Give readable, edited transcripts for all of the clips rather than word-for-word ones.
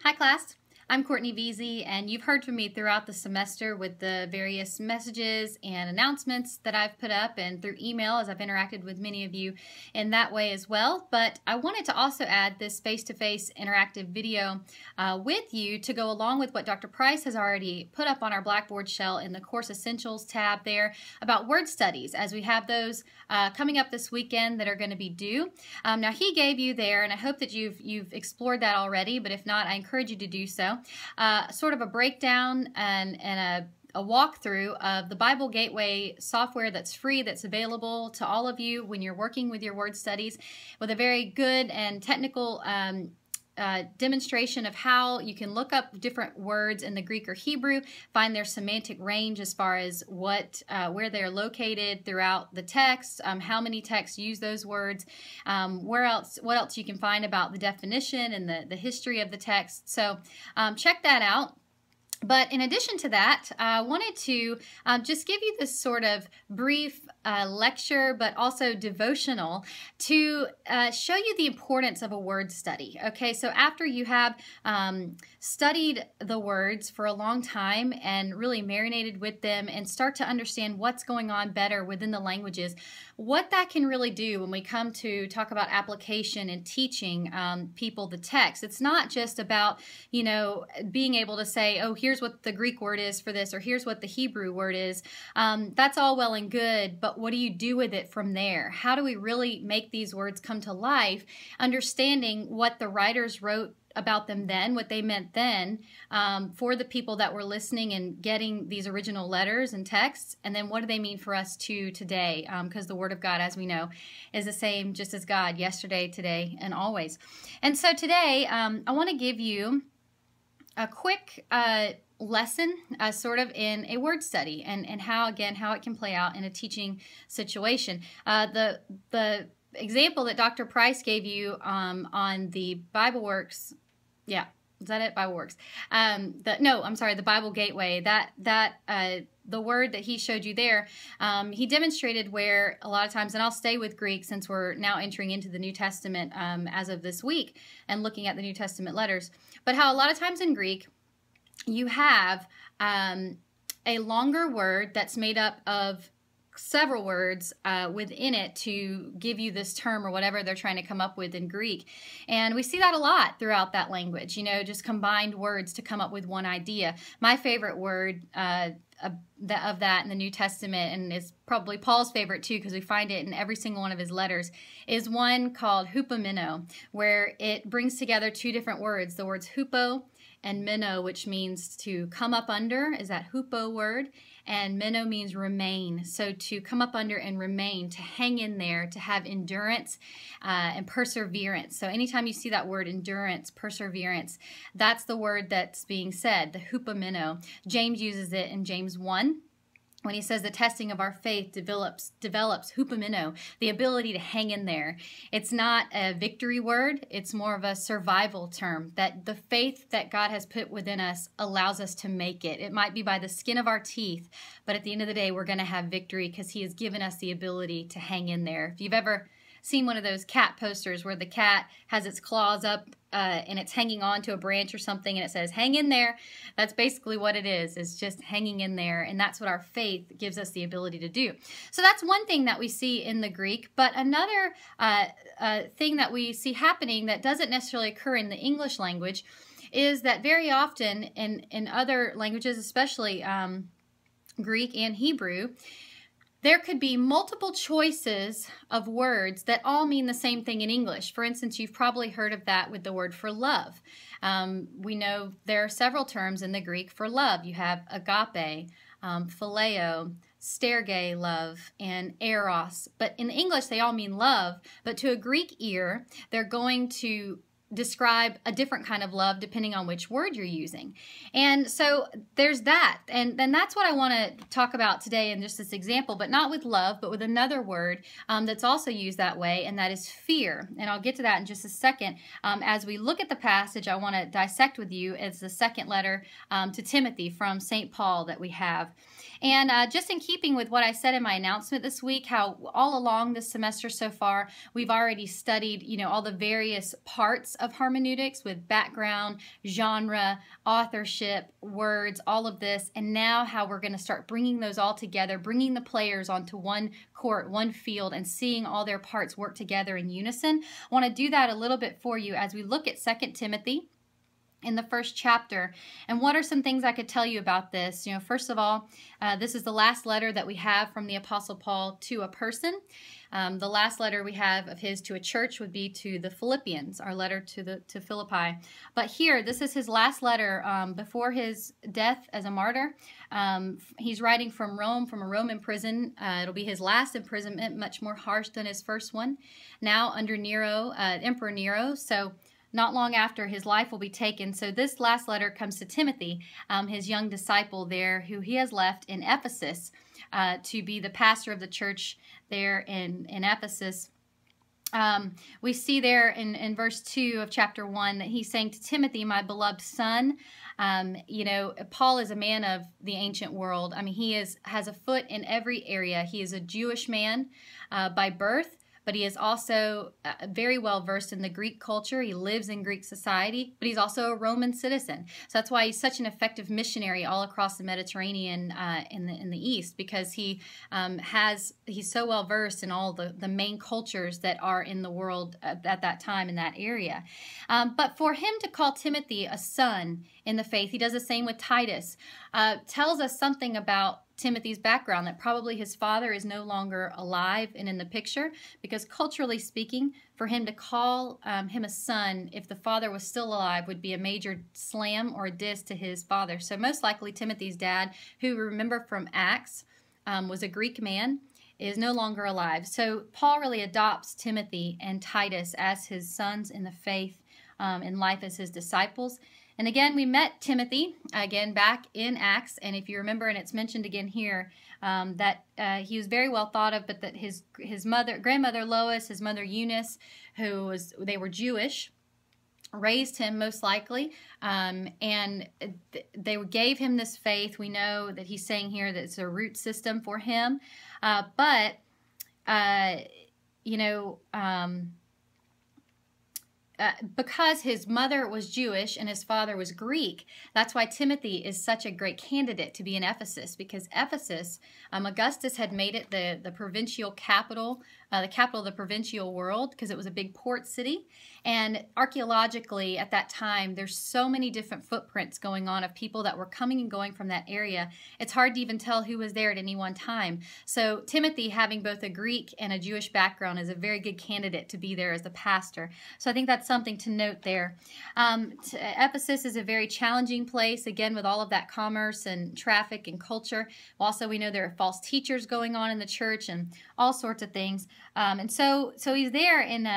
Hi class, I'm Courtney Veazey, and you've heard from me throughout the semester with the various messages and announcements that I've put up and through email as I've interacted with many of you in that way as well. But I wanted to also add this face-to-face interactive video with you to go along with what Dr. Price has already put up on our Blackboard shell in the Course Essentials tab there about word studies, as we have those coming up this weekend that are going to be due. Now he gave you there, and I hope that you've explored that already, but if not, I encourage you to do so. Sort of a breakdown and a walkthrough of the Bible Gateway software that's free, that's available to all of you when you're working with your word studies, with a very good and technical demonstration of how you can look up different words in the Greek or Hebrew, find their semantic range as far as what where they're located throughout the text, how many texts use those words, what else you can find about the definition and the history of the text. So check that out. But in addition to that, I wanted to just give you this sort of brief lecture, but also devotional to show you the importance of a word study. Okay, so after you have studied the words for a long time and really marinated with them and start to understand what's going on better within the languages, what that can really do when we come to talk about application and teaching people the text. It's not just about, you know, being able to say, oh, here's what the Greek word is for this, or here's what the Hebrew word is. That's all well and good, but what do you do with it from there? How do we really make these words come to life, understanding what the writers wrote about them then, what they meant then, for the people that were listening and getting these original letters and texts, and then what do they mean for us today, because the Word of God, as we know, is the same just as God, yesterday, today, and always. And so today, I want to give you a quick lesson sort of in a word study and how it can play out in a teaching situation. The example that Dr. Price gave you on the BibleWorks, yeah, is that it? BibleWorks. The Bible Gateway, the word that he showed you there, he demonstrated where a lot of times, and I'll stay with Greek since we're now entering into the New Testament as of this week and looking at the New Testament letters, but how a lot of times in Greek you have a longer word that's made up of several words within it to give you this term or whatever they're trying to come up with in Greek. And we see that a lot throughout that language, you know, just combined words to come up with one idea. My favorite word of that in the New Testament, and is probably Paul's favorite too because we find it in every single one of his letters, is one called hupomeno, where it brings together two different words, the words hupo and meno, which means to come up under, is that hupo word, and meno means remain. So to come up under and remain, to hang in there, to have endurance and perseverance. So anytime you see that word endurance, perseverance, that's the word that's being said, the hupomeno. James uses it in James 1. When he says the testing of our faith develops hupomeno, the ability to hang in there. It's not a victory word, it's more of a survival term, that the faith that God has put within us allows us to make it. It might be by the skin of our teeth, but at the end of the day, we're going to have victory because he has given us the ability to hang in there. If you've ever seen one of those cat posters where the cat has its claws up and it's hanging on to a branch or something and it says, hang in there, that's basically what it is. It's just hanging in there, and that's what our faith gives us the ability to do. So that's one thing that we see in the Greek, but another thing that we see happening that doesn't necessarily occur in the English language is that very often in other languages, especially Greek and Hebrew, there could be multiple choices of words that all mean the same thing in English. For instance, you've probably heard of that with the word for love. We know there are several terms in the Greek for love. You have agape, phileo, sterge, love, and eros. But in English, they all mean love. But to a Greek ear, they're going to describe a different kind of love depending on which word you're using. And so there's that. And then that's what I want to talk about today in just this example, but not with love, but with another word that's also used that way, and that is fear. And I'll get to that in just a second. As we look at the passage, I want to dissect with you as the second letter to Timothy from St. Paul that we have. And just in keeping with what I said in my announcement this week, how all along this semester so far, we've already studied, you know, all the various parts of hermeneutics with background, genre, authorship, words, all of this, and now how we're going to start bringing those all together, bringing the players onto one court, one field, and seeing all their parts work together in unison. I want to do that a little bit for you as we look at 2 Timothy in the first chapter. And what are some things I could tell you about this? First of all, this is the last letter that we have from the Apostle Paul to a person. The last letter we have of his to a church would be to the Philippians, our letter to Philippi. But here, this is his last letter before his death as a martyr. He's writing from Rome, from a Roman prison. It'll be his last imprisonment, much more harsh than his first one. Now under Nero, Emperor Nero. So not long after, his life will be taken. So this last letter comes to Timothy, his young disciple there, who he has left in Ephesus to be the pastor of the church there in Ephesus. We see there in verse 2 of chapter 1 that he's saying to Timothy, my beloved son. Paul is a man of the ancient world. I mean, he has a foot in every area. He is a Jewish man by birth, but he is also very well versed in the Greek culture. He lives in Greek society, but he's also a Roman citizen. So that's why he's such an effective missionary all across the Mediterranean in the East, because he's so well versed in all the main cultures that are in the world at that time in that area. But for him to call Timothy a son in the faith, he does the same with Titus, tells us something about Timothy's background, that probably his father is no longer alive and in the picture, because culturally speaking, for him to call him a son if the father was still alive would be a major slam or a diss to his father. So most likely Timothy's dad, who, remember from Acts, was a Greek man, is no longer alive. So Paul really adopts Timothy and Titus as his sons in the faith, in life as his disciples. And again, we met Timothy, again, back in Acts. And if you remember, and it's mentioned again here, that he was very well thought of, but that his grandmother Lois, his mother Eunice, they were Jewish, raised him most likely, and they gave him this faith. We know that he's saying here that it's a root system for him. Because his mother was Jewish and his father was Greek, that's why Timothy is such a great candidate to be in Ephesus, because Ephesus, Augustus had made it the provincial capital, the capital of the provincial world, because it was a big port city. And archaeologically at that time, there's so many different footprints going on of people that were coming and going from that area. It's hard to even tell who was there at any one time. So Timothy, having both a Greek and a Jewish background, is a very good candidate to be there as the pastor. So I think that's something to note there. Ephesus is a very challenging place, again, with all of that commerce and traffic and culture. Also, we know there are false teachers going on in the church and all sorts of things. And so he's there in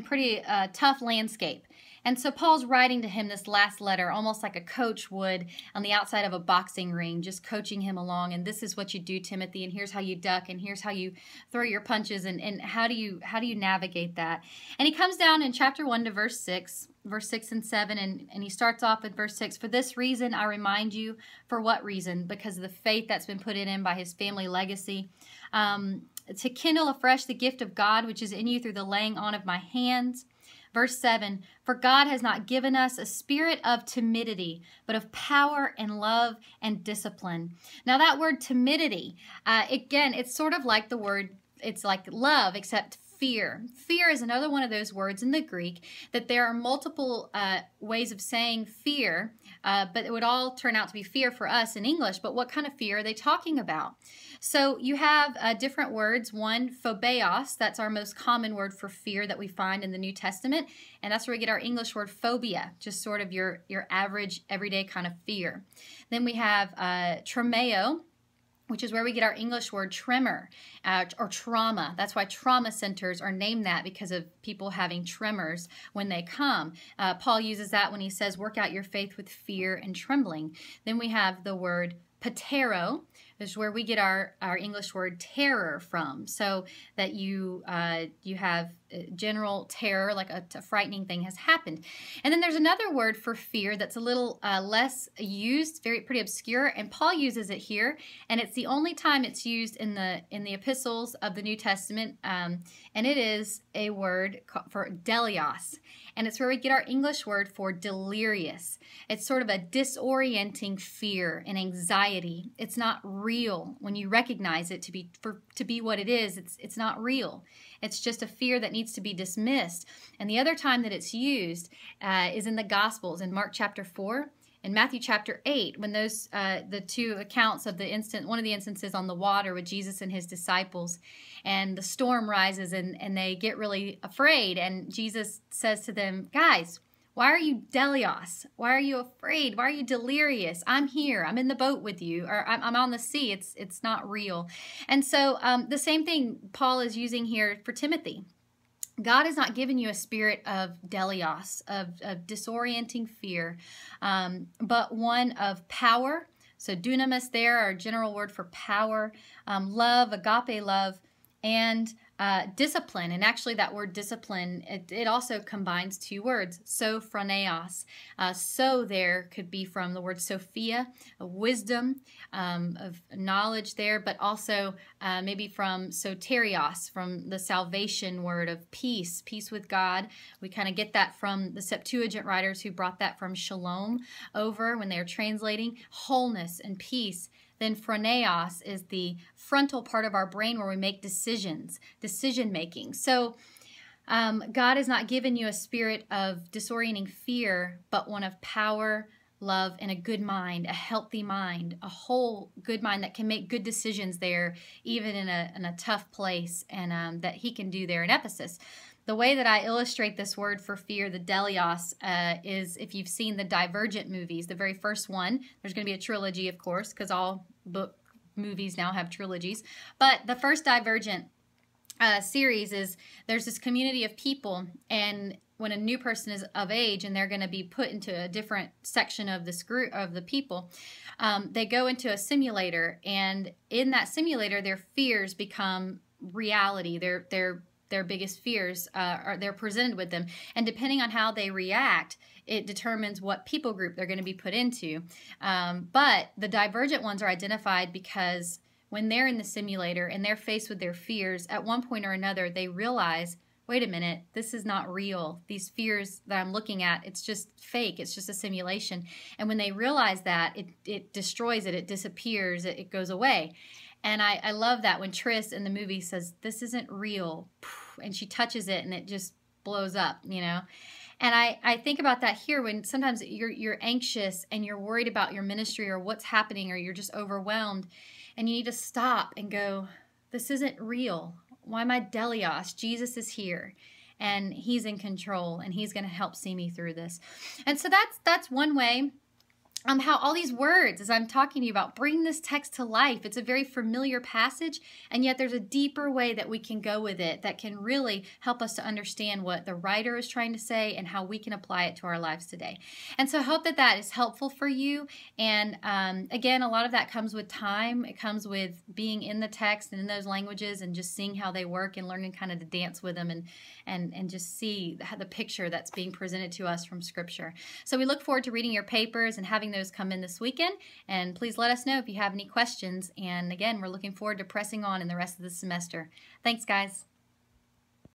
pretty tough landscape. And so Paul's writing to him this last letter, almost like a coach would on the outside of a boxing ring, just coaching him along. And this is what you do, Timothy, and here's how you duck, and here's how you throw your punches, and how do you navigate that? And he comes down in chapter 1 to verse 6 and 7, and he starts off with verse 6. For this reason I remind you. For what reason? Because of the faith that's been put in him by his family legacy. To kindle afresh the gift of God which is in you through the laying on of my hands. Verse 7, for God has not given us a spirit of timidity, but of power and love and discipline. Now that word timidity, again, it's sort of like the word, it's like love, except fear. Fear is another one of those words in the Greek that there are multiple ways of saying fear, but it would all turn out to be fear for us in English. But what kind of fear are they talking about? So you have different words. One, phobeos, that's our most common word for fear that we find in the New Testament. And that's where we get our English word phobia, just sort of your average, everyday kind of fear. Then we have tremeo, which is where we get our English word tremor or trauma. That's why trauma centers are named that, because of people having tremors when they come. Paul uses that when he says, work out your faith with fear and trembling. Then we have the word patero, which is where we get our English word terror from. So that you have general terror, like a frightening thing has happened. And then there's another word for fear that's a little less used, pretty obscure, and Paul uses it here, and it's the only time it's used in the epistles of the New Testament, and it is a word for delios, and it's where we get our English word for delirious. It's sort of a disorienting fear and anxiety. It's not real. When you recognize it to be what it is, it's not real. It's just a fear that needs to be dismissed. And the other time that it's used is in the Gospels, in Mark chapter 4 and Matthew chapter 8, when those the two accounts of one of the instances on the water with Jesus and his disciples, and the storm rises and they get really afraid, and Jesus says to them, guys, why are you delios? Why are you afraid? Why are you delirious? I'm here. I'm in the boat with you, or I'm on the sea. It's not real. And so the same thing Paul is using here for Timothy. God has not given you a spirit of delios, of disorienting fear, but one of power. So dunamis there, our general word for power, love, agape love, and discipline. And actually that word discipline, it also combines two words, sophroneos. So there could be from the word Sophia, wisdom, of knowledge there, but also maybe from soterios, from the salvation word of peace with God. We kind of get that from the Septuagint writers who brought that from shalom over when they are translating wholeness and peace. Then phroneos is the frontal part of our brain where we make decision making. So God has not given you a spirit of disorienting fear, but one of power, love, and a good mind, a healthy mind, a whole good mind that can make good decisions there, even in a tough place, and that he can do there in Ephesus. The way that I illustrate this word for fear, the delios, is if you've seen the Divergent movies, the very first one. There's going to be a trilogy, of course, because all book movies now have trilogies. But the first Divergent series is there's this community of people, and when a new person is of age and they're going to be put into a different section of this group of the people, they go into a simulator, and in that simulator, their fears become reality. Their biggest fears they're presented with them, and depending on how they react, it determines what people group they're going to be put into. But the divergent ones are identified because when they're in the simulator and they're faced with their fears, at one point or another they realize, wait a minute, this is not real. These fears that I'm looking at, it's just fake. It's just a simulation. And when they realize that, it destroys it. It disappears. It goes away. And I love that when Triss in the movie says, this isn't real, and she touches it and it just blows up, you know. And I think about that here when sometimes you're anxious and you're worried about your ministry or what's happening, or you're just overwhelmed, and you need to stop and go, this isn't real. Why am I delios? Jesus is here, and he's in control, and he's going to help see me through this. And so that's one way. How all these words, as I'm talking to you about, bring this text to life. It's a very familiar passage, and yet there's a deeper way that we can go with it that can really help us to understand what the writer is trying to say and how we can apply it to our lives today. And so I hope that is helpful for you. And again, a lot of that comes with time. It comes with being in the text and in those languages and just seeing how they work and learning kind of to dance with them and just see the picture that's being presented to us from Scripture. So we look forward to reading your papers and having those come in this weekend, and please let us know if you have any questions. And again, we're looking forward to pressing on in the rest of the semester. Thanks, guys.